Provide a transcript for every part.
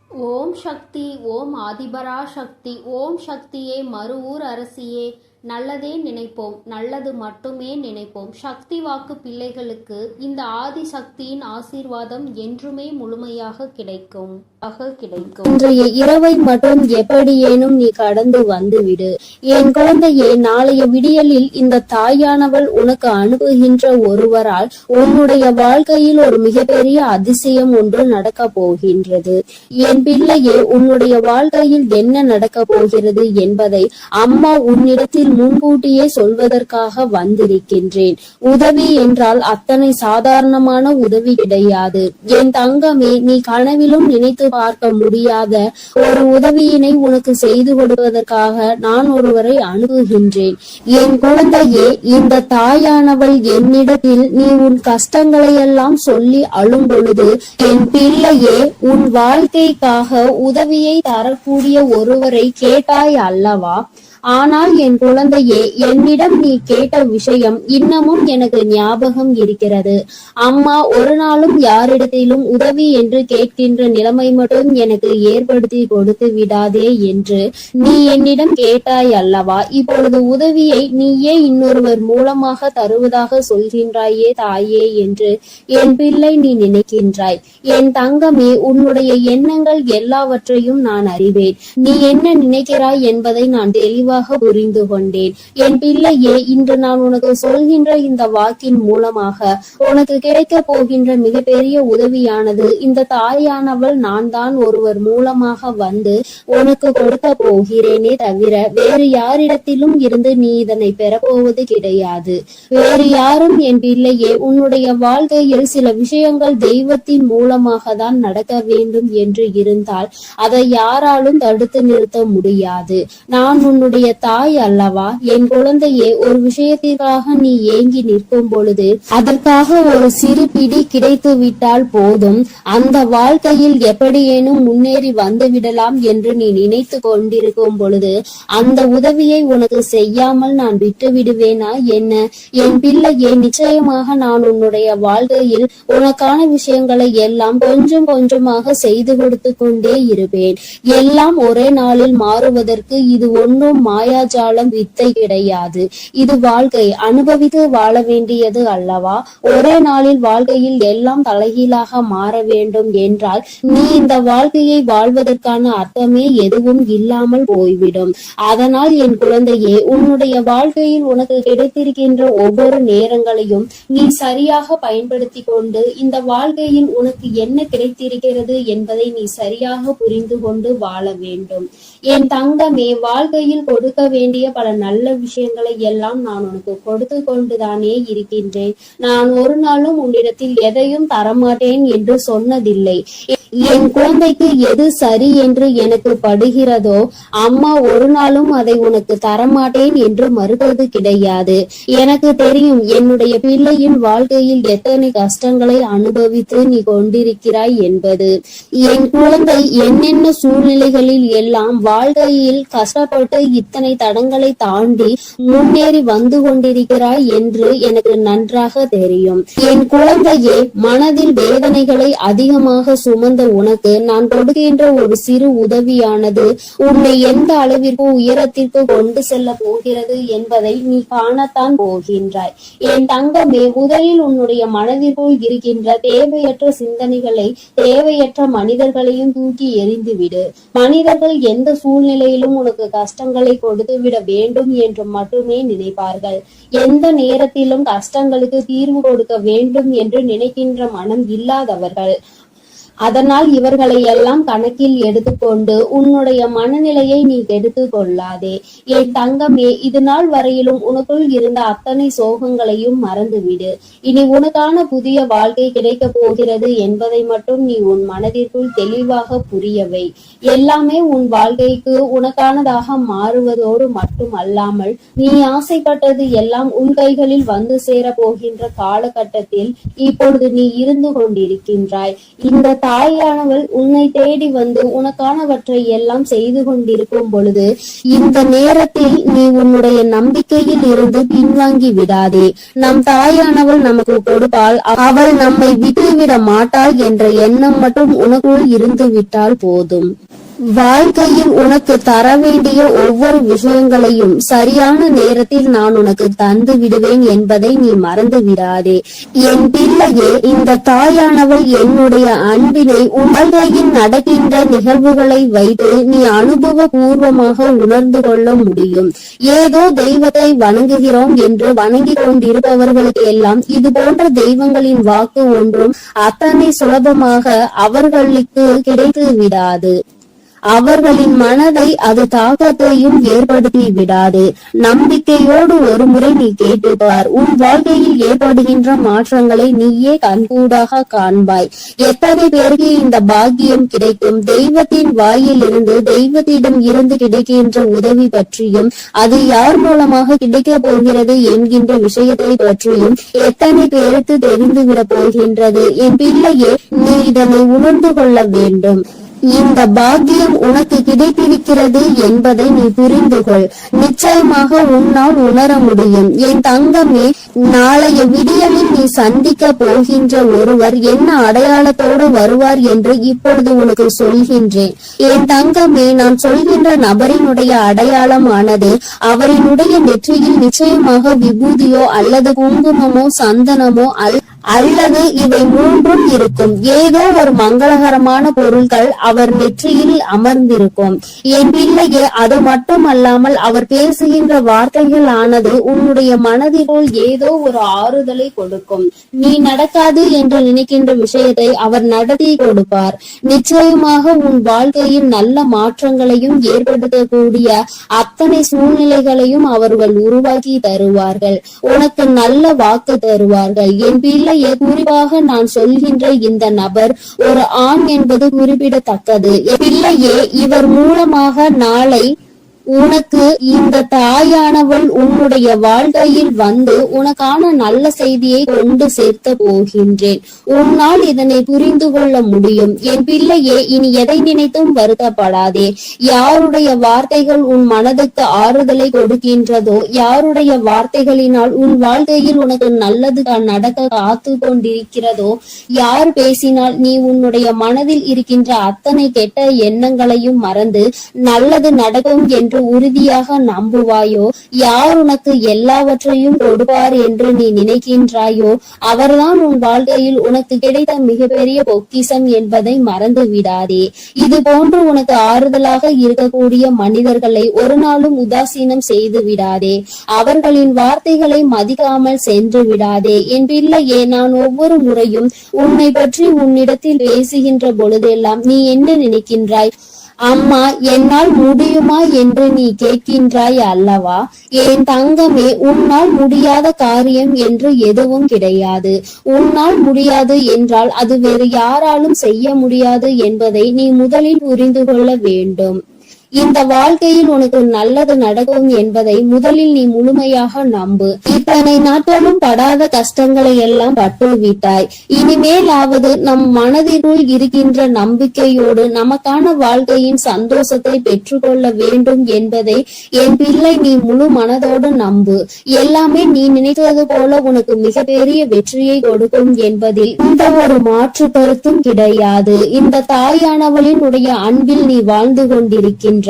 ஓம் சக்தி. ஓம் ஆதிபரா சக்தி. ஓம் சக்தியே, மறுவூர் அரசியே, நல்லதே நினைப்போம், நல்லது மட்டுமே நினைப்போம். சக்தி வாக்கு பிள்ளைகளுக்கு இந்த ஆதி சக்தியின் ஆசீர்வாதம் என்றுமே முழுமையாக கிடைக்கும். இன்றைய இரவை மட்டும் எப்படியேனும் நீ கடந்து வந்துவிடு. என் குழந்தையே, நாளைய விடியலில் இந்த தாயானவள் உனக்கு அனுப்புகின்ற ஒருவரால் உன்னுடைய வாழ்க்கையில் ஒரு மிகப்பெரிய அதிசயம் ஒன்று நடக்க போகின்றது. என் பிள்ளையே, உன்னுடைய வாழ்க்கையில் என்ன நடக்க போகிறது என்பதை அம்மா உன்னிடத்தில் முன்கூட்டியே சொல்வதற்காக வந்திருக்கின்றேன். உதவி என்றால் அத்தனை சாதாரணமான உதவி கிடையாது. என் தங்கமே, நீ கனவிலும் நினைத்து பார்க்க முடியாத ஒரு உதவியினை உனக்கு செய்து கொடுப்பதற்காக நான் ஒருவரை அணுகுகின்றேன். என் குழந்தையே, இந்த தாயானவள் என்னிடத்தில் நீ உன் கஷ்டங்களை எல்லாம் சொல்லி அழும் பொழுது, என் பிள்ளையே, உன் வாழ்க்கைக்காக உதவியை தரக்கூடிய ஒருவரை கேட்டாய் அல்லவா? ஆனால் என் குழந்தையே, என்னிடம் நீ கேட்ட விஷயம் இன்னமும் எனக்கு ஞாபகம் இருக்கிறது. அம்மா ஒரு நாளும் யாரிடத்திலும் உதவி என்று கேட்கின்ற நிலைமை மட்டும் எனக்கு ஏற்படுத்தி கொடுத்து விடாதே என்று நீ என்னிடம் கேட்டாய் அல்லவா? இப்பொழுது உதவியை நீயே இன்னொருவர் மூலமாக தருவதாக சொல்கின்றாயே தாயே என்று என் பிள்ளை நீ நினைக்கின்றாய். என் தங்கமே, உன்னுடைய எண்ணங்கள் எல்லாவற்றையும் நான் அறிவேன். நீ என்ன நினைக்கிறாய் என்பதை நான் தெளிவாக புரிந்து கொண்டேன். என் பிள்ளையே, இன்று நான் உனக்கு சொல்கின்ற இந்த வாக்கின் மூலமாக உனக்கு கிடைக்க போகின்ற மிகப்பெரிய உதவியானது இந்த தாயானவள் நான் தான் ஒருவர் மூலமாக வந்து உனக்கு கொடுக்க போகிறேனே தவிர வேறு யாரிடத்திலும் இருந்து நீ இதனை பெறப்போவது கிடையாது. வேறு யாரும் என் பிள்ளையே, உன்னுடைய வாழ்க்கையில் சில விஷயங்கள் தெய்வத்தின் மூலமாக தான் நடக்க வேண்டும் என்று இருந்தால் அதை யாராலும் தடுத்து நிறுத்த முடியாது. நான் உன்னுடைய தாய் அல்லவா? என் குழந்தையே, ஒரு விஷயத்திற்காக நீ ஏங்கி நிற்கும் பொழுது அதற்காக ஒரு சிறு பிடி கிடைத்து விட்டால் போதும், அந்த வாழ்க்கையில் எப்படியேனும் முன்னேறி வந்து விடலாம் என்று நீ நினைத்து கொண்டிருக்கும் பொழுது அந்த உதவியை உனக்கு செய்யாமல் நான் விட்டு விடுவேனா என்ன? என் பிள்ளையே, நிச்சயமாக நான் உன்னுடைய வாழ்க்கையில் உனக்கான விஷயங்களை எல்லாம் கொஞ்சம் கொஞ்சமாக செய்து கொடுத்து கொண்டே இருப்பேன். எல்லாம் ஒரே நாளில் மாறுவதற்கு இது ஒன்றும் மாயாஜாலம் வித்தை கிடையாது. இது வாழ்க்கை, அனுபவித்து வாழ வேண்டியது அல்லவா? ஒரே நாளில் வாழ்க்கையில் எல்லாம் தலைகீழாக மாற வேண்டும் என்றால் நீ இந்த வாழ்க்கையை வாழ்வதற்கான அர்த்தமே எதுவும் இல்லாமல் போய்விடும். அதனால் என் குழந்தையே, உன்னுடைய வாழ்க்கையில் உனக்கு கிடைத்திருக்கின்ற ஒவ்வொரு நேரங்களையும் நீ சரியாக பயன்படுத்தி கொண்டு இந்த வாழ்க்கையில் உனக்கு என்ன கிடைத்திருக்கிறது என்பதை நீ சரியாக புரிந்து கொண்டு வாழ வேண்டும். என் தங்கமே, வாழ்க்கையில் கொடுக்க வேண்டிய பல நல்ல விஷயங்களை எல்லாம் நான் உனக்கு கொடுத்து கொண்டுதானே இருக்கின்றேன். நான் ஒரு நாளும் உன்னிடத்தில் எதையும் தரமாட்டேன் என்று சொன்னதில்லை. என் குழந்தைக்கு எது சரி என்று எனக்கு படுகிறதோ அம்மா ஒரு நாளும் அதை உனக்கு தரமாட்டேன் என்று மறுத்தது கிடையாது. எனக்கு தெரியும் என்னுடைய பிள்ளையின் வாழ்க்கையில் எத்தனை கஷ்டங்களை அனுபவித்து நீ கொண்டிருக்கிறாய் என்பது. என் குழந்தை என்னென்ன சூழ்நிலைகளில் எல்லாம் வாழ்க்கையில் கஷ்டப்பட்டு இத்தனை தடங்களை தாண்டி முன்னேறி வந்து கொண்டிருக்கிறாய் என்று எனக்கு நன்றாக தெரியும். என் குழந்தையே, மனதில் வேதனைகளை அதிகமாக சுமந்த உனக்கு நான் கொடுக்கின்ற ஒரு சிறு உதவியானது உன்னை எந்த அளவிற்கு உயரத்திற்கு கொண்டு செல்ல போகிறது என்பதை நீ காணத்தான் போகின்றாய். என் தங்கமே, முதலில் உன்னுடைய மனதிற்குள் இருக்கின்ற தேவையற்ற சிந்தனைகளை, தேவையற்ற மனிதர்களையும் தூக்கி எறிந்துவிடு. மனிதர்கள் எந்த சூழ்நிலையிலும் உனக்கு கஷ்டங்களை கொடுத்து விட வேண்டும் என்று மட்டுமே நினைப்பார்கள். எந்த நேரத்திலும் கஷ்டங்களுக்கு தீர்வு கொடுக்க வேண்டும் என்று நினைக்கின்ற மனம் இல்லாதவர்கள். அதனால் இவர்களை எல்லாம் கணக்கில் எடுத்துக்கொண்டு உன்னுடைய மனநிலையை நீ கெடுத்து கொள்ளாதே. என் தங்கமே, இது நாள் வரையிலும் உனக்குள் இருந்த அத்தனை சோகங்களையும் மறந்துவிடு. இனி உனக்கான புதிய வாழ்க்கை கிடைக்க போகிறது என்பதை மட்டும் நீ உன் மனதிற்குள் தெளிவாக புரியவை. எல்லாமே உன் வாழ்க்கைக்கு உனக்கானதாக மாறுவதோடு மட்டும் அல்லாமல் நீ ஆசைப்பட்டது எல்லாம் உன் கைகளில் வந்து சேர போகின்ற காலகட்டத்தில் இப்பொழுது நீ இருந்து கொண்டிருக்கின்றாய். இந்த தாயானவள் உன்னை தேடி வந்து உனக்கானவற்றை எல்லாம் செய்து கொண்டிருக்கும் பொழுது இந்த நேரத்தில் நீ உன்னுடைய நம்பிக்கையில் இருந்து பின்வாங்கி விடாதே. நம் தாயானவள் நமக்கு கொடுப்பாள், அவள் நம்மை விட்டுவிட மாட்டாள் என்ற எண்ணம் மட்டும் உனக்குள் இருந்து விட்டால் போதும். வாழ்க்கையில் உனக்கு தர வேண்டிய ஒவ்வொரு விஷயங்களையும் சரியான நேரத்தில் நான் உனக்கு தந்து விடுவேன் என்பதை நீ மறந்து விடாதே. என் பிள்ளையே, இந்த தாயானவள் என்னுடைய அன்பினை வாழ்க்கையில் நடக்கின்ற நிகழ்வுகளை வைத்து நீ அனுபவ பூர்வமாக உணர்ந்து கொள்ள முடியும். ஏதோ தெய்வத்தை வணங்குகிறோம் என்று வணங்கி கொண்டிருப்பவர்களுக்கு எல்லாம் இது போன்ற தெய்வங்களின் வாக்கு ஒன்றும் அத்தனை சுலபமாக அவர்களுக்கு கிடைத்து விடாது. அவர்களின் மனதை அது தாக்கத்தையும் ஏற்படுத்தி விடாது. நம்பிக்கையோடு ஒரு முறை நீ கேட்டுப்பார். உன் வாழ்க்கையில் ஏற்படுகின்ற மாற்றங்களை நீயே கண்கூடாக காண்பாய். எத்தனை பேருக்கு இந்த பாக்கியம் கிடைக்கும்? தெய்வத்தின் வாயில் இருந்து, தெய்வத்திடம் இருந்து கிடைக்கின்ற உதவி பற்றியும், அது யார் மூலமாக கிடைக்க போகிறது என்கின்ற விஷயத்தை பற்றியும் எத்தனை பேருக்கு தெரிந்துவிட போகின்றது? என் பிள்ளையே, நீ இதனை உணர்ந்து கொள்ள வேண்டும். இந்த பாக்கியம் உனக்கு கிடைத்திருக்கிறது என்பதை நீ புரிந்து கொள். நிச்சயமாக உன்னால் உணர முடியும். என் தங்கமே, நாளைய விடியலில் நீ சந்திக்க போகின்ற ஒருவர் என்ன அடையாளத்தோடு வருவார் என்று இப்பொழுது உனக்கு சொல்கின்றேன். என் தங்கமே, நான் சொல்கின்ற நபரினுடைய அடையாளமானது அவரினுடைய நெற்றியில் நிச்சயமாக விபூதியோ அல்லது குங்குமமோ சந்தனமோ அல்லது இவை மூன்றும் இருக்கும். ஏதோ ஒரு மங்களகரமான பொருட்கள் அவர் நெற்றியில் அமர்ந்திருக்கும். என் பிள்ளையே, அது மட்டும் அல்லாமல் அவர் பேசுகின்ற வார்த்தைகள் ஆனது உன்னுடைய மனதிற்குள் ஏதோ ஒரு ஆறுதலை கொடுக்கும். நீ நடக்காது என்று நினைக்கின்ற விஷயத்தை அவர் நடத்தி கொடுப்பார். நிச்சயமாக உன் வாழ்க்கையில் நல்ல மாற்றங்களையும் ஏற்படுத்தக்கூடிய அத்தனை சூழ்நிலைகளையும் அவர்கள் உருவாக்கி தருவார்கள். உனக்கு நல்ல வாக்கு தருவார்கள். என் பிள்ளை, குறிப்பாக நான் சொல்கின்ற இந்த நபர் ஒரு ஆண் என்பது குறிப்பிடத்தக்கது. பிள்ளையே, இவர் மூலமாக நாளை உனக்கு இந்த தாயானவள் உன்னுடைய வாழ்க்கையில் வந்து உனக்கான நல்ல செய்தியை கொண்டு சேர்த்த போகின்றேன். உன்னால் இதனை புரிந்து கொள்ள முடியும். என் பிள்ளையே, இனி எதை நினைத்தும் வருத்தப்படாதே. யாருடைய வார்த்தைகள் உன் மனதுக்கு ஆறுதலை கொடுக்கின்றதோ, யாருடைய வார்த்தைகளினால் உன் வாழ்க்கையில் உனக்கு நல்லது நடக்க காத்து கொண்டிருக்கிறதோ, யார் பேசினால் நீ உன்னுடைய மனதில் இருக்கின்ற அத்தனை கெட்ட எண்ணங்களையும் மறந்து நல்லது நடக்கும் என்று உறுதியாக நம்புவாயோ, யார் உனக்கு எல்லாவற்றையும் கொடுப்பார் என்று நீ நினைக்கின்றாயோ, அவர்தான் உன் வாழ்க்கையில் உனக்கு கிடைத்த மிகப்பெரிய பொக்கிஷம் என்பதை மறந்து விடாதே. இது போன்று உனக்கு ஆறுதலாக இருக்கக்கூடிய மனிதர்களை ஒரு நாளும் உதாசீனம் செய்து விடாதே. அவர்களின் வார்த்தைகளை மதிக்காமல் சென்று விடாதே. என் பிள்ளையே, நான் ஒவ்வொரு முறையும் உன்னை பற்றி உன்னிடத்தில் பேசுகின்ற பொழுதெல்லாம் நீ என்ன நினைக்கின்றாய்? அம்மா, என்னால் முடியுமா என்று நீ கேட்கின்றாய் அல்லவா? என் தங்கமே, உன்னால் முடியாத காரியம் என்று எதுவும் கிடையாது. உன்னால் முடியாது என்றால் அது வேறு யாராலும் செய்ய முடியாது என்பதை நீ முதலில் புரிந்து கொள்ள வேண்டும். இந்த வாழ்க்கையில் உனக்கு நல்லது நடக்கும் என்பதை முதலில் நீ முழுமையாக நம்பு. இத்தனை நாட்களும் படாத கஷ்டங்களை எல்லாம் பட்டு விட்டாய். இனிமேலாவது நம் மனதிற்குள் இருக்கின்ற நம்பிக்கையோடு நமக்கான வாழ்க்கையின் சந்தோஷத்தை பெற்றுக்கொள்ள வேண்டும் என்பதை என் பிள்ளை நீ முழு மனதோடு நம்பு. எல்லாமே நீ நினைத்தது போல உனக்கு மிகப்பெரிய வெற்றியை கொடுக்கும் என்பதில் இந்த ஒரு மாற்று கருத்தும் கிடையாது. இந்த தாயானவளின் உடைய அன்பில் நீ வாழ்ந்து கொண்டிருக்கின்ற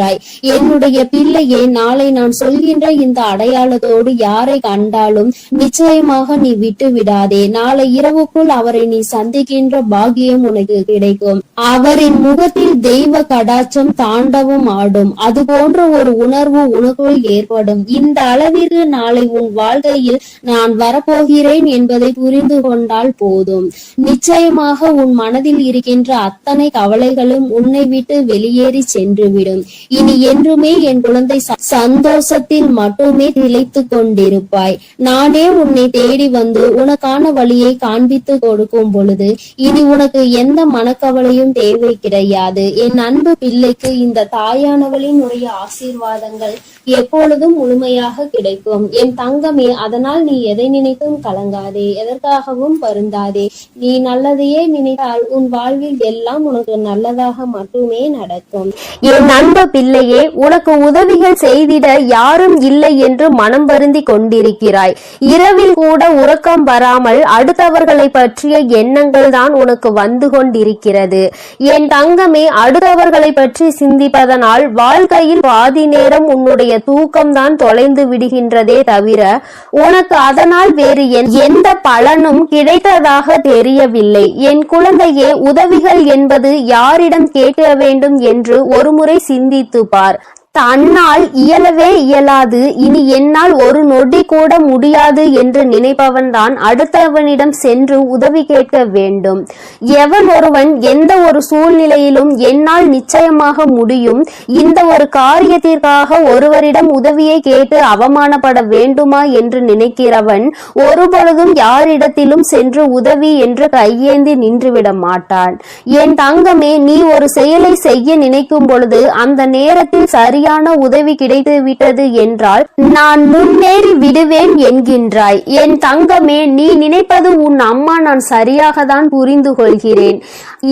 என்னுடைய பிள்ளையே, நாளை நான் சொல்கின்ற இந்த அடையாளத்தோடு யாரை கண்டாலும் நிச்சயமாக நீ விட்டு விடாதே. நாளை இரவுக்குள் அவரை நீ சந்திக்கின்ற பாக்கியம் உனக்கு கிடைக்கும். அவரின் முகத்தில் தெய்வ கடாட்சம் தாண்டவும் ஆடும். அது போன்ற ஒரு உணர்வு உனக்குள் ஏற்படும். இந்த அளவிற்கு நாளை உன் வாழ்க்கையில் நான் வரப்போகிறேன் என்பதை புரிந்து கொண்டால் போதும். நிச்சயமாக உன் மனதில் இருக்கின்ற அத்தனை கவலைகளும் உன்னை விட்டு வெளியேறி சென்றுவிடும். இனி என்றுமே என் குழந்தை சந்தோஷத்தில் மட்டுமே திளைத்து கொண்டிருப்பாய். நானே உன்னை தேடி வந்து உனக்கான வழியை காண்பித்து கொடுக்கும் பொழுது இனி உனக்கு எந்த மனக்கவலையும் தேவை கிடையாது. என் அன்பு பிள்ளைக்கு இந்த தாயானவளினுடைய ஆசீர்வாதங்கள் எப்பொழுதும் முழுமையாக கிடைக்கும். என் தங்கமே, அதனால் நீ எதை நினைத்தும் கலங்காதே, எதற்காகவும் வருந்தாதே. நீ நல்லதையே நினைத்தால் உன் வாழ்வில் எல்லாம் உனக்கு நல்லதாக மட்டுமே நடக்கும். என் அன்பு பிள்ளையே, உனக்கு உதவிகள் செய்திட யாரும் இல்லை என்று மனம் வருந்தி கொண்டிருக்கிறாய். இரவில் கூட உறக்கம் வராமல் அடுத்தவர்களை பற்றிய எண்ணங்கள் தான் உனக்கு வந்து கொண்டிருக்கிறது. என் தங்கமே, அடுத்தவர்களை பற்றி சிந்திப்பதனால் வாழ்க்கையில் பாதி நேரம் உன்னுடைய தூக்கம்தான் தொலைந்து விடுகின்றதே தவிர உனக்கு அதனால் வேறு எந்த பலனும் கிடைத்ததாக தெரியவில்லை. என் குழந்தையே, உதவிகள் என்பது யாரிடம் கேட்க வேண்டும் என்று ஒருமுறை சிந்தித்து பார். தன்னால் இயலவே இயலாது, இனி என்னால் ஒரு நொடி கூட முடியாது என்று நினைப்பவன் தான் அடுத்தவனிடம் சென்று உதவி கேட்க வேண்டும். எவன் ஒருவன் எந்த ஒரு சூழ்நிலையிலும் என்னால் நிச்சயமாக முடியும், இந்த ஒரு காரியத்திற்காக ஒருவரிடம் உதவியை கேட்டு அவமானப்பட வேண்டுமா என்று நினைக்கிறவன் ஒருபொழுதும் யாரிடத்திலும் சென்று உதவி என்று கையேந்தி நின்றுவிட மாட்டான். என் தங்கமே, நீ ஒரு செயலை செய்ய நினைக்கும் பொழுது அந்த நேரத்தில் சரியான உதவி கிடைத்து விட்டது என்றால் நான் முன்னேறி விடுவேன் என்கின்றாய். என் தங்கமே, நீ நினைப்பது உன் அம்மா நான் சரியாக தான் புரிந்து கொள்கிறேன்.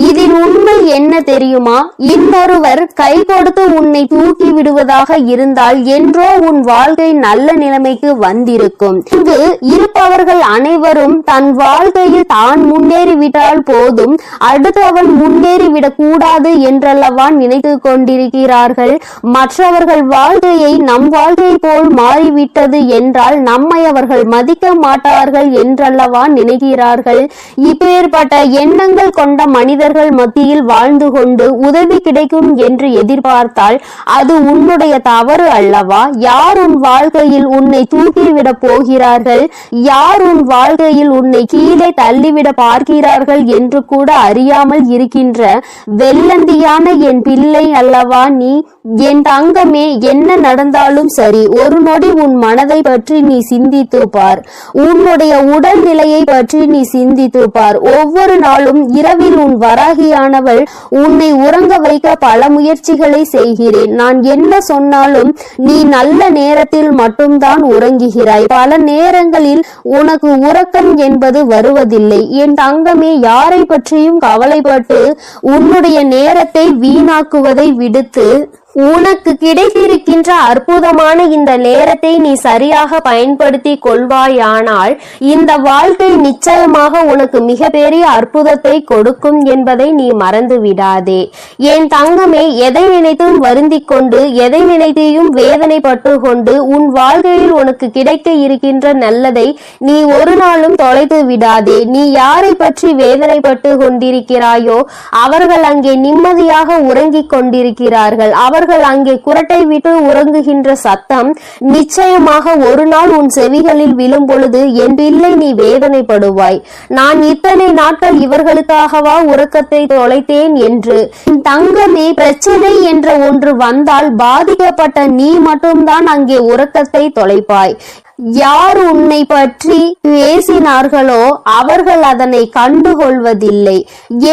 இதில் உண்மை என்ன தெரியுமா? இன்னொருவர் கை கொடுத்து உன்னை தூக்கி விடுவதாக இருந்தால் என்றோ உன் வாழ்க்கை நல்ல நிலைமைக்கு வந்திருக்கும். இங்கு இருப்பவர்கள் அனைவரும் தன் வாழ்க்கையில் தான் முன்னேறிவிட்டால் போதும், அடுத்தவன் முன்னேறிவிடக் கூடாது என்றல்லவா நினைத்து கொண்டிருக்கிறார்கள். மற்றவர்கள் வாழ்க்கையை நம் வாழ்க்கை போல் மாறிவிட்டது என்றால் நம்மை அவர்கள் மதிக்க மாட்டார்கள் என்றல்லவா நினைக்கிறார்கள். இப்பேற்பட்ட எண்ணங்கள் கொண்ட மனிதர்கள் மத்தியில் வாழ்ந்து கொண்டு உதவி கிடைக்கும் என்று எதிர்பார்த்தால் அது உன்னுடைய தவறு அல்லவா? யார் உன் வாழ்க்கையில் உன்னை தூக்கிவிட போகிறார்கள், யார் உன் வாழ்க்கையில் உன்னை கீழே தள்ளிவிட பார்க்கிறார்கள் என்று கூட அறியாமல் இருக்கின்ற வெள்ளந்தியான என் பிள்ளை அல்லவா நீ? என் தங்கமே, என்ன நடந்தாலும் சரி, ஒரு நொடி உன் மனதை பற்றி நீ சிந்தித்து பார். உன்னுடைய உடல்நிலையை பற்றி நீ சிந்தித்து பார். ஒவ்வொரு நாளும் இரவில் உன் வராகியானவள் உன்னை உறங்க வைக்க பல முயற்சிகளை செய்கிறேன். நான் என்ன சொன்னாலும் நீ நல்ல நேரத்தில் மட்டும்தான் உறங்குகிறாய். பல நேரங்களில் உனக்கு உறக்கம் என்பது வருவதில்லை. என் தங்கமே, யாரை பற்றியும் கவலைப்பட்டு உன்னுடைய நேரத்தை வீணாக்குவதை விடுத்து உனக்கு கிடைத்திருக்கின்ற அற்புதமான இந்த நேரத்தை நீ சரியாக பயன்படுத்தி கொள்வாயானால் இந்த வாழ்க்கை நிச்சயமாக உனக்கு மிகப்பெரிய அற்புதத்தை கொடுக்கும் என்பதை நீ மறந்து விடாதே. என் தங்கமே, எதை நினைத்தும் வருந்திக் கொண்டு எதை நினைத்தையும் வேதனைப்பட்டு கொண்டு உன் வாழ்க்கையில் உனக்கு கிடைக்க இருக்கின்ற நல்லதை நீ ஒரு நாளும் தொலைத்து விடாதே. நீ யாரை பற்றி வேதனைப்பட்டு கொண்டிருக்கிறாயோ அவர்கள் அங்கே நிம்மதியாக உறங்கிக் கொண்டிருக்கிறார்கள். அவர்கள் அங்கே குரட்டை விட்டு உறங்குகின்ற சத்தம் நிச்சயமாக ஒரு நாள் உன் செவிகளில் விழும் பொழுது என் பிள்ளை நீ வேதனைப்படுவாய். நான் இத்தனை நாட்கள் இவர்களுக்காகவா உறக்கத்தை தொலைத்தேன் என்று. தங்கமே, பிரச்சனை என்ற ஒன்று வந்தால் பாதிக்கப்பட்ட நீ மட்டும்தான் அங்கே உறக்கத்தை தொலைப்பாய். யார் உன்னை பற்றி பேசினார்களோ அவர்கள் அதனை கண்டுகொள்வதில்லை.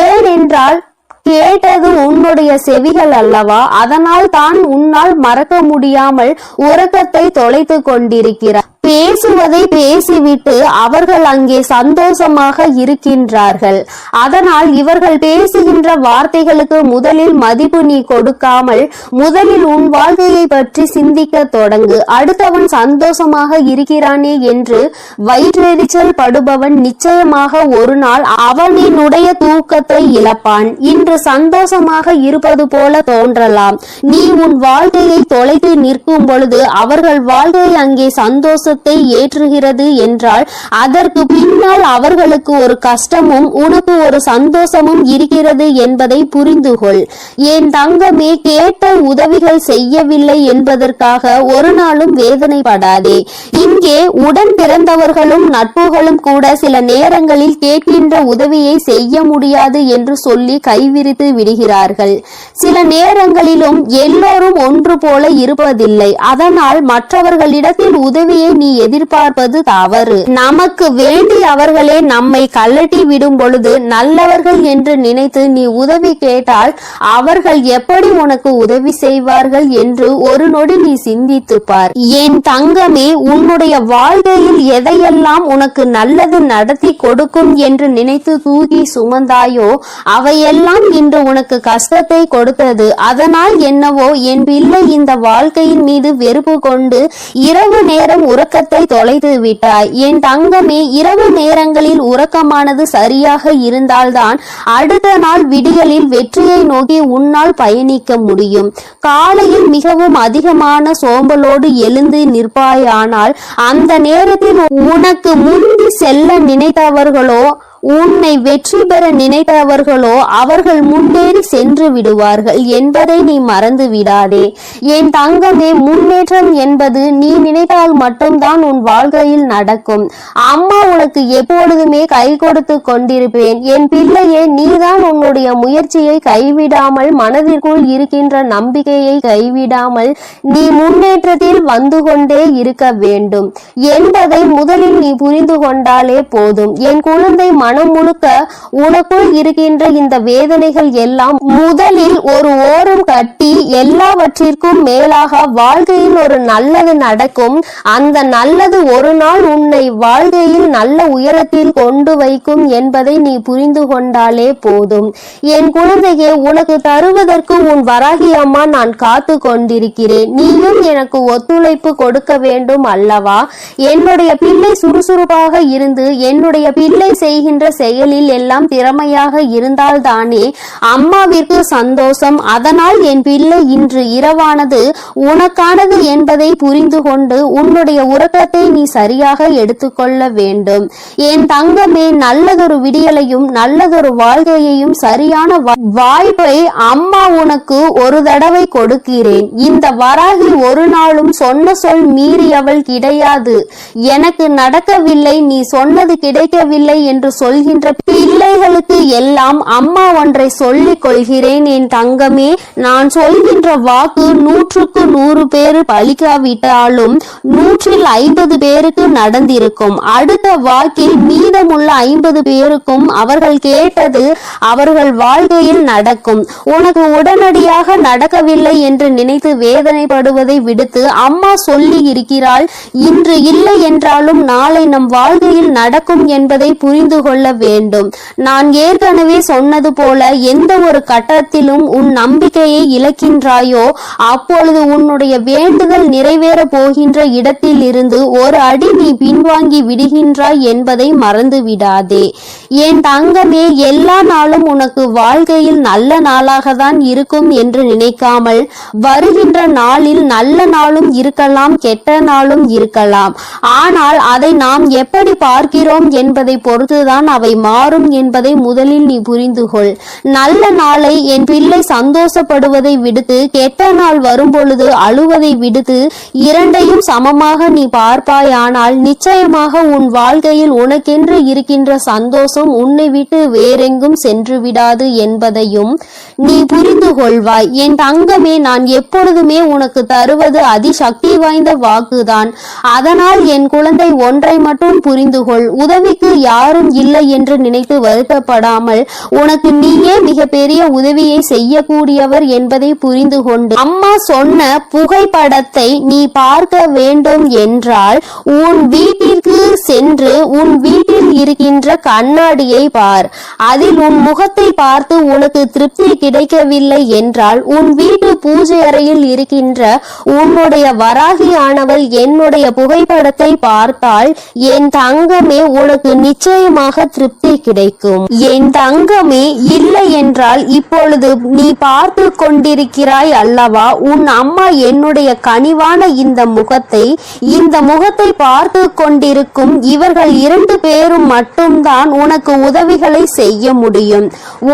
ஏனென்றால் கேட்டது உன்னுடைய செவிகள் அல்லவா? அதனால் தான் உன்னால் மறக்க முடியாமல் உறக்கத்தை தொலைத்து கொண்டிருக்கிறார். பேசுவதை பேசிவிட்டு அவர்கள் அங்கே சந்தோஷமாக இருக்கின்றார்கள். அதனால் இவர்கள் பேசுகின்ற வார்த்தைகளுக்கு முதலில் மதிப்பு நீ கொடுக்காமல் முதலில் உன் வாழ்க்கையை பற்றி சிந்திக்க தொடங்கு. அடுத்தவன் சந்தோஷமாக இருக்கிறானே என்று வயிற்றெரிச்சல் படுபவன் நிச்சயமாக ஒரு நாள் அவனினுடைய தூக்கத்தை இழப்பான். இன்று சந்தோஷமாக இருப்பது போல தோன்றலாம். நீ உன் வாழ்க்கையை தொலைத்து நிற்கும் பொழுது அவர்கள் வாழ்க்கையை அங்கே சந்தோஷ முத்தை ஏற்றுகிறது என்றால் அதற்கு பின்னால் அவர்களுக்கு ஒரு கஷ்டமும் உனக்கு ஒரு சந்தோஷமும் இருக்கிறது என்பதை புரிந்து கொள். என் தங்கமே, கேட்ட உதவிகள் செய்யவில்லை என்பதற்காக ஒரு நாளும் வேதனைப்படாதே. இங்கே உடன் பிறந்தவர்களும் நட்புகளும் கூட சில நேரங்களில் கேட்கின்ற உதவியை செய்ய முடியாது என்று சொல்லி கைவிரித்து விடுகிறார்கள். சில நேரங்களிலும் எல்லோரும் ஒன்று போல இருப்பதில்லை. அதனால் மற்றவர்களிடத்தில் உதவியை நீ எதிர்பார்ப்பது தவறு. நமக்கு வேண்டி அவர்களே நம்மை கழட்டி விடும் பொழுது நல்லவர்கள் என்று நினைத்து நீ உதவி கேட்டால் அவர்கள் எப்படி உனக்கு உதவி செய்வார்கள் என்று ஒரு நொடி நீ சிந்தித்து பார். என் தங்கமே, உன்னுடைய வாழ்க்கையில் எதையெல்லாம் உனக்கு நல்லது நடத்தி கொடுக்கும் என்று நினைத்து தூக்கி சுமந்தாயோ அவையெல்லாம் இன்று உனக்கு கஷ்டத்தை கொடுத்தது. அதனால் என்னவோ என் பிள்ளை இந்த வாழ்க்கையின் மீது வெறுப்பு கொண்டு இரவு நேரம் உறக்கத்தை தொலைத்து விட்டாய். என் தங்கமே, இரவு நேரங்களில் உறக்கமானது சரியாக இருந்தால்தான் அடுத்த நாள் விடியலில் வெற்றியை நோக்கி உன்னால் பயணிக்க முடியும். காலையில் மிகவும் அதிகமான சோம்பலோடு எழுந்து நிற்பாயானால் அந்த நேரத்தில் உனக்கு முந்தி செல்ல நினைத்தவர்களோ உன்னை வெற்றி பெற நினைத்தவர்களோ அவர்கள் முன்னேறி சென்று விடுவார்கள் என்பதை நீ மறந்து விடாதே. என் தங்கமே, முன்னேற்றம் என்பது நீ நினைத்தால் மட்டும்தான் உன் வாழ்க்கையில் நடக்கும். அம்மா உனக்கு எப்பொழுதுமே கை கொடுத்து கொண்டிருப்பேன். என் பிள்ளையே, நீதான் உன்னுடைய முயற்சியை கைவிடாமல், மனதிற்குள் இருக்கின்ற நம்பிக்கையை கைவிடாமல் நீ முன்னேற்றத்தில் வந்து கொண்டே இருக்க வேண்டும் என்பதை முதலில் நீ புரிந்து கொண்டாலே போதும். என் குழந்தை, மனம் முழுக்க உனக்குள் இருக்கின்ற இந்த வேதனைகள் எல்லாம் முதலில் ஒரு ஓரம் கட்டி எல்லாவற்றிற்கும் மேலாக வாழ்க்கையில் ஒரு நல்லது நடக்கும். அந்த நல்லது ஒரு நாள் உன்னை வாழ்க்கையில் நல்ல உயரத்தில் கொண்டு வைக்கும் என்பதை நீ புரிந்து கொண்டாலே போதும். என் குழந்தையே, உனக்கு தருவதற்கு உன் வராகி அம்மா நான் காத்து கொண்டிருக்கிறேன். நீயும் எனக்கு ஒத்துழைப்பு கொடுக்க வேண்டும் அல்லவா? என்னுடைய பிள்ளை சுறுசுறுப்பாக இருந்து என்னுடைய பிள்ளை செய்கின்ற செயலில் எல்லாம் திறமையாக இருந்தால்தானே அம்மாவிற்கு சந்தோஷம். அதனால் என் பிள்ளை இன்று இரவானது உனக்கானது என்பதை புரிந்து கொண்டு உன்னுடைய உறக்கத்தை நீ சரியாக எடுத்துக்கொள்ள வேண்டும். என் தங்கமே, நல்லதொரு விடியலையும் நல்லதொரு வாழ்க்கையையும் சரியான வாய்ப்பை அம்மா உனக்கு ஒரு தடவை கொடுக்கிறேன். இந்த வராகி ஒரு நாளும் சொன்ன சொல் மீறியவள் கிடையாது. எனக்கு நடக்கவில்லை, நீ சொன்னது கிடைக்கவில்லை என்று சொல்கின்ற பிள்ளைகளுக்கு எல்லாம் அம்மா ஒன்றை சொல்லிக் கொள்கிறேன். என் தங்கமே, நான் சொல்கின்ற வாக்கு 100க்கு 100 பேர் பலிக்காவிட்டாலும் 150 பேருக்கு நடந்திருக்கும். அடுத்த வாக்கில் மீதமுள்ள 50 பேருக்கும் அவர்கள் கேட்டது அவர்கள் வாழ்க்கையில் நடக்கும். உனக்கு உடனடியாக நடக்கவில்லை என்று நினைத்து வேதனைப்படுவதை விடுத்து அம்மா சொல்லி இருக்கிறாள், இன்று இல்லை என்றாலும் நாளை நம் வாழ்க்கையில் நடக்கும் என்பதை புரிந்து கொள்ள வேண்டும். நான் ஏற்கனவே சொன்னது போல எந்த ஒரு கட்டத்திலும் உன் நம்பிக்கையை இழக்கின்றாயோ அப்பொழுது உன்னுடைய வேண்டுதல் நிறைவேற போகின்ற இடத்தில் இருந்து ஒரு அடி நீ பின்வாங்கி விடுகின்றாய் என்பதை மறந்து விடாதே. என் தங்கமே, எல்லா நாளும் உனக்கு வாழ்க்கையில் நல்ல நாளாக தான் இருக்கும் என்று நினைக்காமல் வருகின்ற நாளில் நல்ல நாளும் இருக்கலாம், கெட்ட நாளும் இருக்கலாம். ஆனால் அதை நாம் எப்படி பார்க்கிறோம் என்பதை பொறுத்துதான் அவை மாறும் என்பதை முதலில் நீ புரிந்து கொள். நல்ல நாளை என் பிள்ளை சந்தோஷப்படுவதை விடுத்து கெட்ட நாள் வரும் பொழுது அழுவதை விடுத்து இரண்டையும் சமமாக நீ பார்ப்பாயானால் நிச்சயமாக உன் வாழ்க்கையில் உனக்கென்று இருக்கின்ற சந்தோஷம் உன்னை விட்டு வேறெங்கும் சென்று விடாது என்பதையும் நீ புரிந்து கொள்வாய். என் தங்கமே, நான் எப்பொழுதுமே உனக்கு தருவது அதிசக்தி வாய்ந்த வாக்குதான். அதனால் என் குழந்தை, ஒன்றை மட்டும் புரிந்து கொள். உதவிக்கு யாரும் இல்லை என்று நினைத்து வருத்தப்படாமல் உனக்கு நீயே மிகப்பெரிய உதவியை செய்யக்கூடியவர் என்பதை புரிந்து கொண்டு அம்மா சொன்ன புகைப்படத்தை நீ பார்க்க வேண்டும் என்றால் உன் வீட்டிற்கு சென்று உன் வீட்டில் இருக்கின்ற கண்ணாடியை பார். அதில் உன் முகத்தை பார்த்து உனக்கு திருப்தி கிடைக்கவில்லை என்றால் உன் வீட்டு பூஜை அறையில் இருக்கின்ற உன்னுடைய வராகியானவள் என்னுடைய புகைப்படத்தை பார்த்தால் என் தங்கமே உனக்கு நிச்சயமாக திருப்தி கிடைக்கும். என் தங்கமே, இல்லை என்றால் இப்பொழுது நீ பார்த்து கொண்டிருக்கிற கொண்டிருக்கிறாய் அல்லவா? உன் அம்மா என்னுடைய கனிவான இந்த முகத்தை பார்த்து கொண்டிருக்கும் இவர்கள் 2 பேரும் மட்டும்தான் உனக்கு உதவிகளை செய்ய முடியும்.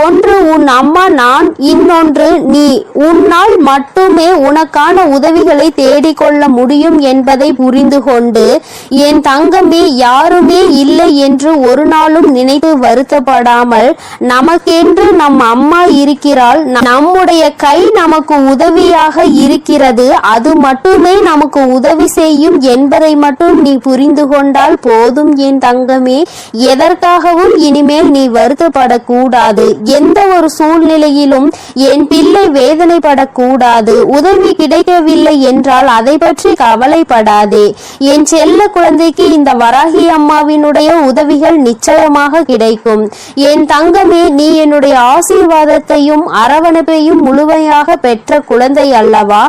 ஒன்று உன் அம்மா, நான், இன்னொன்று நீ. உன்னால் மட்டுமே உனக்கான உதவிகளை தேடிக்கொள்ள முடியும் என்பதை புரிந்து கொண்டு என் தங்கமே, யாருமே இல்லை என்று ஒரு நாளும் நினைத்து வருத்தப்படாமல், நமக்கென்று நம் அம்மா இருக்கிறாள், நம்முடைய கை நமக்கு உதவியாக இருக்கிறது, அது மட்டுமே நமக்கு உதவி செய்யும் என்பதை மட்டும் நீ புரிந்து கொண்டால் போதும் என் தங்கமே. எதற்காகவும் இனிமேல் நீ வருத்தப்படக்கூடாது. எந்த ஒரு சூழ்நிலையிலும் என் பிள்ளை வேதனைப்படக்கூடாது. உதவி கிடைக்கவில்லை என்றால் அதை பற்றி கவலைப்படாதே. என் செல்ல குழந்தைக்கு இந்த வராகி அம்மாவினுடைய உதவிகள் நிச்சயமாக கிடைக்கும். என் தங்கமே, நீ என்னுடைய ஆசீர்வாதத்தையும் அரவணைப்பையும் முழுமையாக பெற்ற குழந்தை அல்லவா?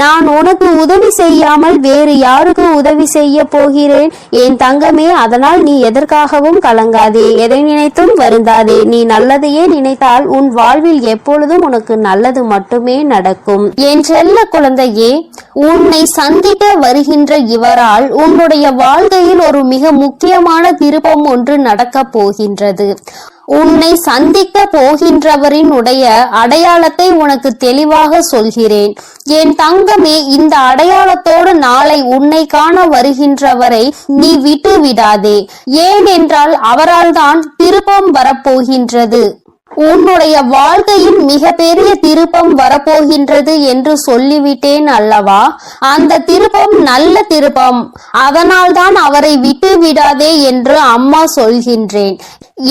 நான் உனக்கு உதவி செய்யாமல் வேறு யாருக்கு உதவி செய்ய போகிறேன் என் தங்கமே? அதனால் நீ எதற்காகவும் கலங்காதே, எதை நினைத்தும் வருந்தாதே. நீ நல்லதையே நினைத்தால் உன் வாழ்வில் எப்பொழுதும் உனக்கு நல்லது மட்டுமே நடக்கும். என் செல்ல குழந்தையே, உன்னை சந்திக்க வருகின்ற இவரால் உன்னுடைய வாழ்க்கையில் ஒரு மிக முக்கியமான திருப்பம் ஒன்று நடக்கப் போகின்றது. உன்னை சந்திக்க போகின்றவரின் உடைய அடையாளத்தை உனக்கு தெளிவாக சொல்கிறேன் என் தங்கமே. இந்த அடையாளத்தோடு நாளை உன்னை காண வருகின்றவரை நீ விட்டு விடாதே. ஏனென்றால் அவரால் தான் திருப்பம் வரப்போகின்றது. உன்னுடைய வாழ்க்கையில் மிக பெரிய திருப்பம் வரப்போகின்றது என்று சொல்லிவிட்டேன் அல்லவா? அந்த திருப்பம் நல்ல திருப்பம். அதனால் தான் அவரை விட்டு விடாதே என்று அம்மா சொல்கின்றேன்.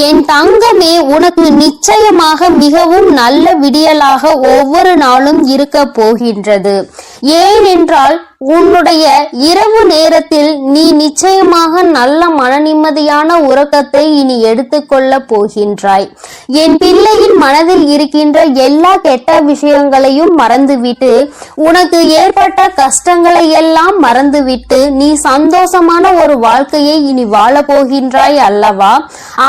என் தங்கமே, உனக்கு நிச்சயமாக மிகவும் நல்ல விடியலாக ஒவ்வொரு நாளும் இருக்க போகின்றது. ஏனென்றால் உன்னுடைய இரவு நேரத்தில் நீ நிச்சயமாக நல்ல மன நிம்மதியான உறக்கத்தை இனி எடுத்துக்கொள்ள போகின்றாய். என் பிள்ளையின் மனதில் இருக்கின்ற எல்லா கெட்ட விஷயங்களையும் மறந்துவிட்டு, உனக்கு ஏற்பட்ட கஷ்டங்களை எல்லாம் மறந்துவிட்டு நீ சந்தோஷமான ஒரு வாழ்க்கையை இனி வாழ போகின்றாய் அல்லவா?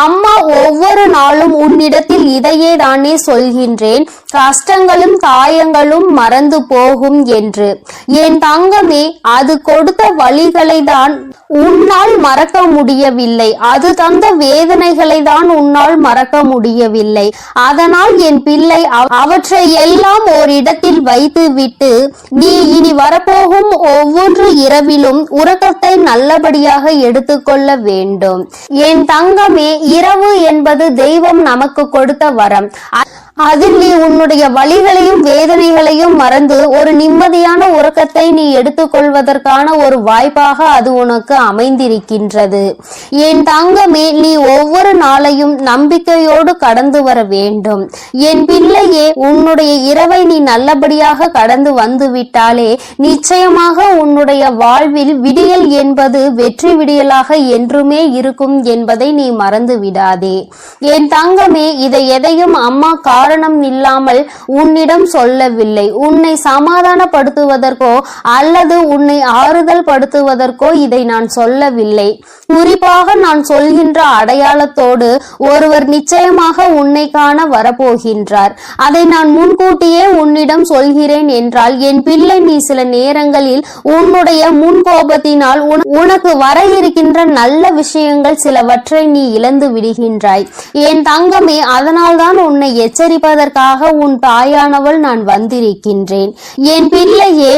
அம்மா ஒவ்வொரு நாளும் உன்னிடத்தில் இதையே தானே சொல்கின்றேன், கஷ்டங்களும் காயங்களும் மறந்து போகும் என்று. என் தங்கமே, அது கொடுத்த வழிகளை தான் உன்னால் மறக்க முடியவில்லை. அது தந்த வேதனைகளை தான் உன்னால் மறக்க முடியவில்லை. அதனால் என் பிள்ளை அவற்றை எல்லாம் ஓரிடத்தில் வைத்து விட்டு நீ இனி வரப்போகும் ஒவ்வொரு இரவிலும் உறக்கத்தை நல்லபடியாக எடுத்துக்கொள்ள வேண்டும். என் தங்கமே, இரவு என்பது தெய்வம் நமக்கு கொடுத்த வரம். அதில் நீ உன்னுடைய வலிகளையும் வேதனைகளையும் மறந்து ஒரு நிம்மதியான உறக்கத்தை நீ எடுத்துக்கொள்வதற்கான ஒரு வாய்ப்பாக அது உனக்கு அமைந்திருக்கின்றது. என் தங்கமே, நீ ஒவ்வொரு நாளையும் நம்பிக்கையோடு கடந்து வர வேண்டும். என் பிள்ளையே, உன்னுடைய இரவை நீ நல்லபடியாக கடந்து வந்து விட்டாலே நிச்சயமாக உன்னுடைய வாழ்வில் விடியல் என்பது வெற்றி விடியலாக என்றுமே இருக்கும் என்பதை நீ மறந்து விடாதே. என் தங்கமே, இதை எதையும் அம்மா காரணம் இல்லாமல் உன்னிடம் சொல்லவில்லை. உன்னை சமாதானப்படுத்துவதற்கோ அல்லது உன்னை ஆறுதல் படுத்துவதற்கோ இதை நான் சொல்லவில்லை. குறிப்பாக நான் சொல்கின்ற அடையாளத்தோடு ஒருவர் நிச்சயமாக உன்னை காண வரப்போகின்றார். அதை நான் முன்கூட்டியே உன்னிடம் சொல்கிறேன் என்றால் என் பிள்ளை, நீ சில நேரங்களில் உன்னுடைய முன்கோபத்தினால் உனக்கு வர இருக்கின்ற நல்ல விஷயங்கள் சிலவற்றை நீ இழந்து விடுகின்றாய். என் தங்கமே, அதனால்தான் உன்னை எச்சரிப்பதற்காக உன் தாயானவள் நான் வந்திருக்கின்றேன். என் பிள்ளையே,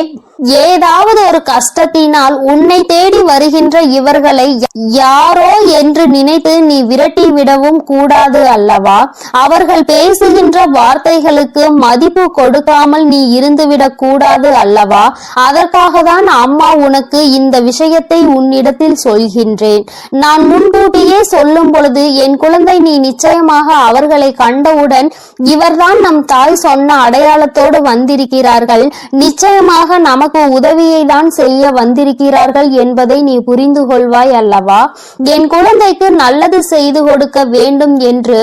ஏதாவது ஒரு கஷ்டத்தினால் உன்னை தேடி வருகின்ற இவர்களை யாரோ என்று நினைத்து நீ விரட்டி விடவும் கூடாது அல்லவா? அவர்கள் பேசுகின்ற வார்த்தைகளுக்கு மதிப்பு கொடுக்காமல் நீ இருந்துவிடக் கூடாது அல்லவா? அதற்காக தான் அம்மா உனக்கு இந்த விஷயத்தை உன்னிடத்தில் சொல்கின்றேன். நான் முன்கூட்டியே சொல்லும் பொழுது என் குழந்தை, நீ நிச்சயமாக அவர்களை கண்டவுடன் இவர்தான் நம் தாய் சொன்ன அடையாளத்தோடு வந்திருக்கிறார்கள், நிச்சயமாக நமக்கு உதவியை தான் செய்ய வந்திருக்கிறார்கள் என்பதை நீ புரிந்து கொள்வாய் அல்லவா? என் குழந்தைக்கு நல்லது செய்து கொடுக்க வேண்டும் என்று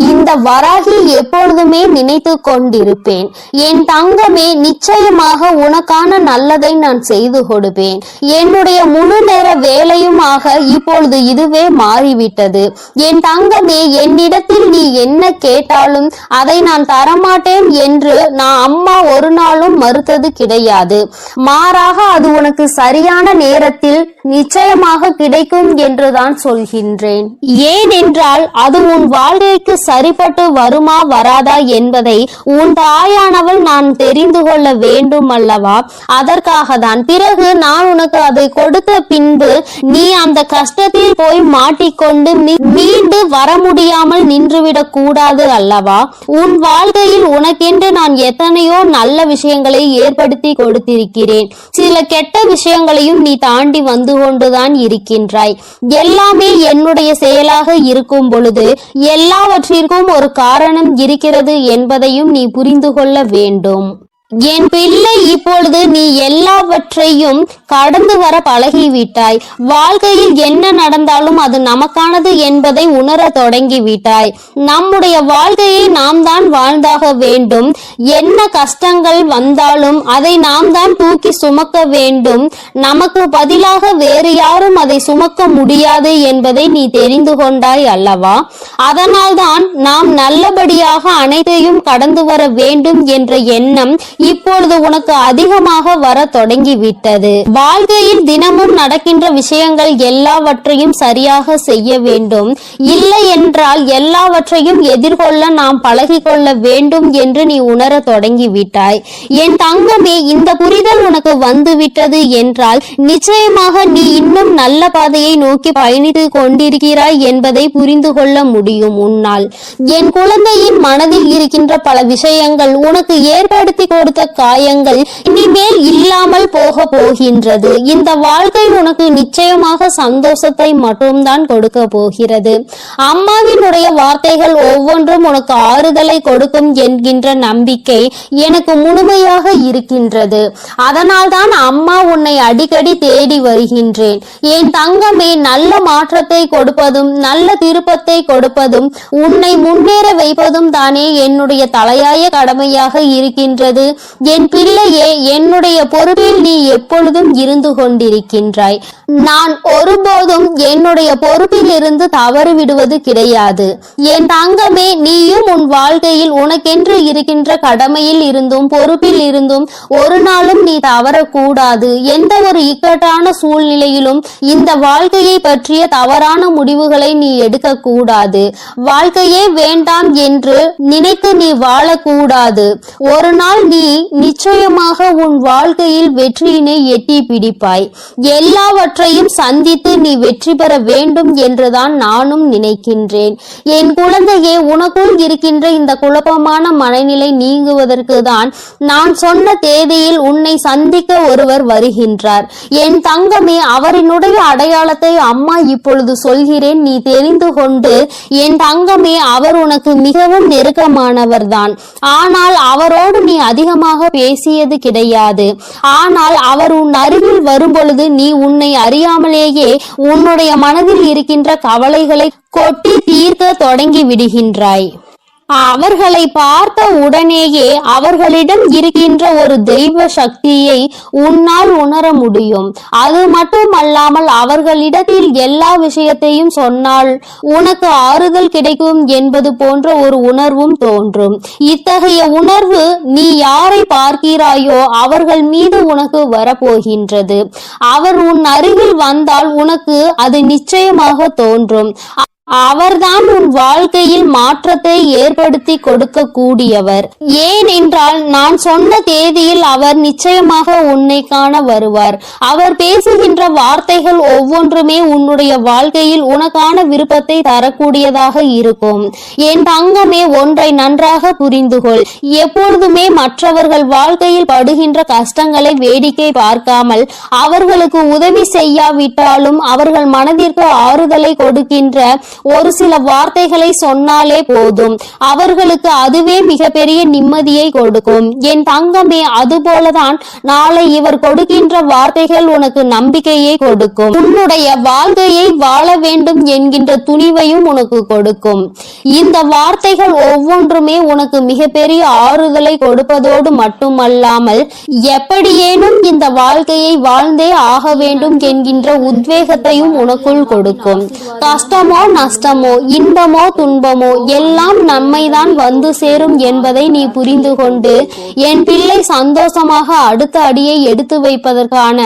இந்த வராகி எப்பொழுதுமே நினைத்து கொண்டிருப்பேன். என் தங்கமே, நிச்சயமாக உனக்கான நல்லதை நான் செய்து கொடுப்பேன். என்னுடைய முழு நேர வேலையுமாக இப்பொழுது இதுவே மாறிவிட்டது. என் தங்கமே, என்னிடத்தில் நீ என்ன கேட்டாலும் அதை நான் தரமாட்டேன் என்று நான் அம்மா ஒரு நாளும் மறுத்தது கிடையாது. மாறாக அது உனக்கு சரியான நேரத்தில் நிச்சயமாக கிடைக்கும் என்றுதான் சொல்கின்றேன். ஏனென்றால் அது உன் வாழ்க்கைக்கு சரிப்பட்டு வருமா வராதா என்பதை உன் தாயானவள் நான் தெரிந்து கொள்ள வேண்டும் அல்லவா? அதற்காக தான். பிறகு நான் உனக்கு அதை கொடுத்த பின்பு நீ அந்த கஷ்டத்தில் போய் மாட்டிக்கொண்டு மீண்டு வர முடியாமல் நின்றுவிடக் கூடாது அல்லவா? உன் வாழ்க்கையில் உனக்கென்று நான் எத்தனையோ நல்ல விஷயங்களை ஏற்படுத்தி கொடுத்திருக்கிறேன். சில கெட்ட விஷயங்களையும் நீ தாண்டி வந்து கொண்டுதான் இருக்கின்றாய். எல்லாமே என்னுடைய செயலாக இருக்கும் பொழுது எல்லாவற்றிற்கும் ஒரு காரணம் இருக்கிறது என்பதையும் நீ புரிந்து கொள்ள வேண்டும். என் பிள்ளை, இப்பொழுது நீ எல்லாவற்றையும் கடந்து வர பழகிவிட்டாய். வாழ்க்கையில் என்ன நடந்தாலும் அது நமக்கானது என்பதை உணர தொடங்கிவிட்டாய். நம்முடைய வாழ்க்கையை நாம் தான் வாழ்ந்தாக வேண்டும். என்ன கஷ்டங்கள் வந்தாலும் அதை நாம் தான் தூக்கி சுமக்க வேண்டும். நமக்கு பதிலாக வேறு யாரும் அதை சுமக்க முடியாது என்பதை நீ தெரிந்து கொண்டாய் அல்லவா? அதனால்தான் நாம் நல்லபடியாக அனைத்தையும் கடந்து வர வேண்டும் என்ற எண்ணம் இப்பொழுது உனக்கு அதிகமாக வர தொடங்கிவிட்டது. வாழ்க்கையில் தினமும் நடக்கின்ற விஷயங்கள் எல்லாவற்றையும் சரியாக செய்ய வேண்டும். இல்லை என்றால் எல்லாவற்றையும் எதிர்கொள்ள நாம் பழகிக்கொள்ள வேண்டும் என்று நீ உணர தொடங்கிவிட்டாய். என் தங்கமே, இந்த புரிதல் உனக்கு வந்துவிட்டது என்றால் நிச்சயமாக நீ இன்னும் நல்ல பாதையை நோக்கி பயணித்து கொண்டிருக்கிறாய் என்பதை புரிந்து கொள்ள முடியும் உன்னால். என் குழந்தையின் மனதில் இருக்கின்ற பல விஷயங்கள், உனக்கு ஏற்படுத்தி கொடுத்த காயங்கள் இனிமேல் இல்லாமல் போக போகின்றது. இந்த வாழ்க்கை உனக்கு நிச்சயமாக சந்தோஷத்தை மட்டும்தான் கொடுக்க போகிறது. அம்மாவினுடைய வார்த்தைகள் ஒவ்வொன்றும் உனக்கு ஆறுதலை கொடுக்கும் என்கின்ற நம்பிக்கை எனக்கு முழுமையாக இருக்கின்றது. அதனால்தான் அம்மா உன்னை அடிக்கடி தேடி வருகின்றேன். என் தங்கமே, நல்ல மாற்றத்தை கொடுப்பதும் நல்ல திருப்பத்தை கொடுப்பதும் உன்னை முன்னேற வைப்பதும் தானே என்னுடைய தலையாய கடமையாக இருக்கின்றது. என் பிள்ளையே, என்னுடைய பொறுப்பில் நீ எப்பொழுதும் இருந்து கொண்டிருக்கின்றாய். நான் ஒருபோதும் என்னுடைய பொறுப்பில் இருந்து தவறு விடுவது கிடையாது. என் தங்கமே, நீயும் உன் வாழ்க்கையில் உனக்கென்று இருக்கின்ற கடமையில் இருந்தும் பொறுப்பில் இருந்தும் ஒரு நாளும் நீ தவறக்கூடாது. எந்த ஒரு இக்கட்டான சூழ்நிலையிலும் இந்த வாழ்க்கையை பற்றிய தவறான முடிவுகளை நீ எடுக்க கூடாது. வாழ்க்கையே வேண்டாம் என்று நினைத்து நீ வாழக்கூடாது. ஒரு நாள் நீ நிச்சயமாக உன் வாழ்க்கையில் வெற்றியினை எட்டி பிடிப்பாய். எல்லாவற்றையும் சந்தித்து நீ வெற்றி பெற வேண்டும் என்றுதான் நானும் நினைக்கின்றேன். என் குழந்தையே, உனக்குள் இருக்கின்ற இந்த குழப்பமான மனநிலை நீங்குவதற்கு தான் நான் சொன்ன தேதியில் உன்னை சந்திக்க ஒருவர் வருகின்றார். என் தங்கமே, அவரினுடைய அடையாளத்தை அம்மா இப்பொழுது சொல்கிறேன், நீ தெரிந்து கொண்டு. என் தங்கமே, அவர் உனக்கு மிகவும் நெருக்கமானவர் தான். ஆனால் அவரோடு நீ அதிகமாக பேசியது கிடையாது. ஆனால் அவர் உன் அருகில் வரும்பொழுது நீ உன்னை அறியாமலேயே உன்னுடைய மனதில் இருக்கின்ற கவலைகளை கொட்டி தீர்க்க தொடங்கி விடுகின்றாய். அவர்களை பார்த்த உடனேயே அவர்களிடம் இருக்கின்ற ஒரு தெய்வ சக்தியை உன்னால் உணர முடியும். அது மட்டுமல்லாமல் அவர்களிடத்தில் எல்லா விஷயத்தையும் சொன்னால் உனக்கு ஆறுதல் கிடைக்கும் என்பது போன்ற ஒரு உணர்வும் தோன்றும். இத்தகைய உணர்வு நீ யாரை பார்க்கிறாயோ அவர்கள் மீது உனக்கு வரப்போகின்றது. அவர் உன் அருகில் வந்தால் உனக்கு அது நிச்சயமாக தோன்றும். அவர்தான் உன் வாழ்க்கையில் மாற்றத்தை ஏற்படுத்தி கொடுக்க கூடியவர். ஏனென்றால் நான் சொன்ன தேதியில் அவர் நிச்சயமாக உன்னை காண வருவார். அவர் பேசுகின்ற வார்த்தைகள் ஒவ்வொன்றுமே உன்னுடைய வாழ்க்கையில் உனக்கான விருப்பத்தை தரக்கூடியதாக இருக்கும். என் தங்கமே, ஒன்றை நன்றாக புரிந்துகொள். எப்பொழுதுமே மற்றவர்கள் வாழ்க்கையில் படுகின்ற கஷ்டங்களை வேடிக்கை பார்க்காமல் அவர்களுக்கு உதவி செய்யாவிட்டாலும் அவர்கள் மனதிற்கு ஆறுதலை கொடுக்கின்ற ஒரு சில வார்த்தைகளை சொன்னாலே போதும், அவர்களுக்கு அதுவே மிகப்பெரிய நிம்மதியை கொடுக்கும். என் தங்கமே, அதுபோலதான் நாளை இவர் கொடுக்கின்ற வார்த்தைகள் உனக்கு நம்பிக்கையை கொடுக்கும். உன்னுடைய வாழ்க்கையை வாழ வேண்டும் என்கின்ற துணிவையும் உனக்கு கொடுக்கும். இந்த வார்த்தைகள் ஒவ்வொன்றுமே உனக்கு மிகப்பெரிய ஆறுதலை கொடுப்பதோடு மட்டுமல்லாமல் எப்படியேனும் இந்த வாழ்க்கையை வாழ்ந்தே ஆக வேண்டும் என்கின்ற உத்வேகத்தையும் உனக்குள் கொடுக்கும். கஷ்டமோ நஷ்டமோ இன்பமோ துன்பமோ எல்லாம் நம்மைதான் வந்து சேரும் என்பதை நீ புரிந்து கொண்டு என் பிள்ளை சந்தோஷமாக அடுத்த அடியை எடுத்து வைப்பதற்கான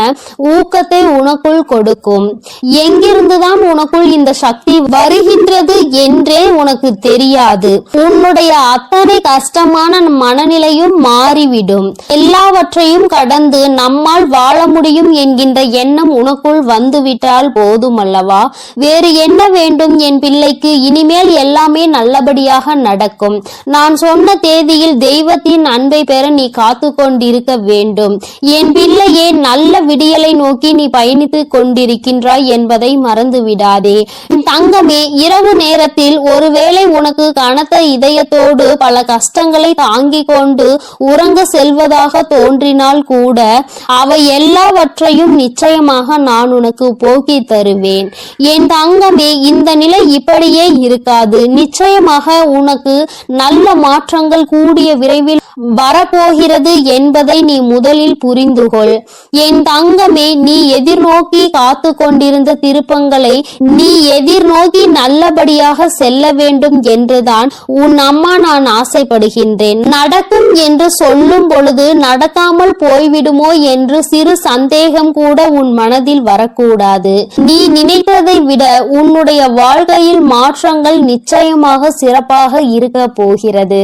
ஊக்கத்தை உனக்குள் கொடுக்கும். எங்கிருந்துதான் உனக்குள் இந்த சக்தி வருகின்றது என்றே உனக்கு தெரியாது. உன்னுடைய அத்தனை கஷ்டமான மனநிலையும் மாறிவிடும். எல்லாவற்றையும் கடந்து நம்மால் வாழ முடியும் என்கின்ற எண்ணம் உனக்குள் வந்துவிட்டால் போதுமல்லவா? வேறு என்ன வேண்டும் என் பிள்ளைக்கு? இனிமேல் எல்லாமே நல்லபடியாக நடக்கும். நான் சொன்ன தேதியில் தெய்வத்தின் அன்பை பெற நீ காத்து கொண்டிருக்க வேண்டும். என் பிள்ளையே, நல்ல விடியலை நோக்கி நீ பயணித்துக் கொண்டிருக்கின்றாய் என்பதை மறந்து விடாதே. தங்கமே, இரவு நேரத்தில் ஒருவேளை உனக்கு கனத்த இதயத்தோடு பல கஷ்டங்களை தாங்கிக் கொண்டு உறங்க செல்வதாக தோன்றினால் கூட அவை எல்லாவற்றையும் நிச்சயமாக நான் உனக்கு போக்கி தருவேன். என் தங்கமே, இந்த நிலை இப்படியே இருக்காது. நிச்சயமாக உனக்கு நல்ல மாற்றங்கள் கூடிய விரைவில் வரப்போகிறது என்பதை நீ முதலில் புரிந்துகொள். என் தங்கமே, நீ எதிர்நோக்கி காத்து கொண்டிருந்த திருப்பங்களை நீ எதிர்நோக்கி நல்லபடியாக செல்ல வேண்டும் என்றுதான் உன் அம்மா நான் ஆசைப்படுகின்றேன். நடக்கும் என்று சொல்லும் பொழுது நடக்காமல் போய்விடுமோ என்று சிறு சந்தேகம் கூட உன் மனதில் வரக்கூடாது. நீ நினைத்ததை விட உன்னுடைய வாழ்க்கையில் மாற்றங்கள் நிச்சயமாக சிறப்பாக இருக்க போகிறது.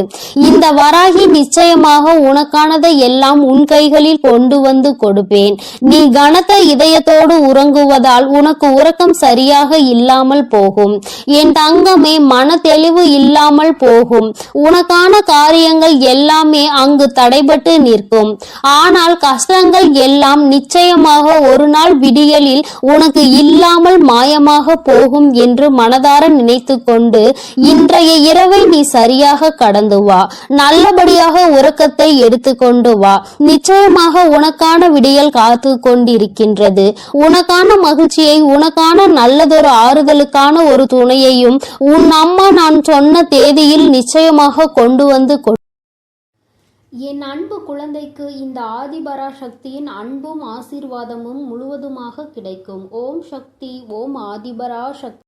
இந்த வராகி நிச்சயமாக உனக்கானதை எல்லாம் உன் கைகளில் கொண்டு வந்து கொடுப்பேன். நீ கனத்த இதயத்தோடு உறங்குவதால் உனக்கு உறக்கம் சரியாக இல்லாமல் போகும். என் தங்கமே, மன தெளிவு இல்லாமல் போகும். உனக்கான காரியங்கள் எல்லாமே அங்கு தடைபட்டு நிற்கும். ஆனால் கஷ்டங்கள் எல்லாம் நிச்சயமாக ஒரு நாள் விடியலில் உனக்கு இல்லாமல் மாயமாக போகும் என்று மனதார நினைத்து கொண்டு இன்றைய இரவை நீ சரியாக கடந்து வா. நல்லபடியாக உறக்கத்தை எடுத்துக்கொண்டு வா. நிச்சயமாக உனக்கான விடியல் காத்து கொண்டிருக்கின்றது. உனக்கான மகிழ்ச்சியை, உனக்கான நல்லதொரு ஆறுதலுக்கான ஒரு துணையையும் உன் அம்மா நான் சொன்ன தேதியில் நிச்சயமாக கொண்டு வந்து என் அன்பு குழந்தைக்கு இந்த ஆதிபரா சக்தியின் அன்பும் ஆசீர்வாதமும் முழுவதுமாக கிடைக்கும். ஓம் சக்தி, ஓம் ஆதிபரா சக்தி.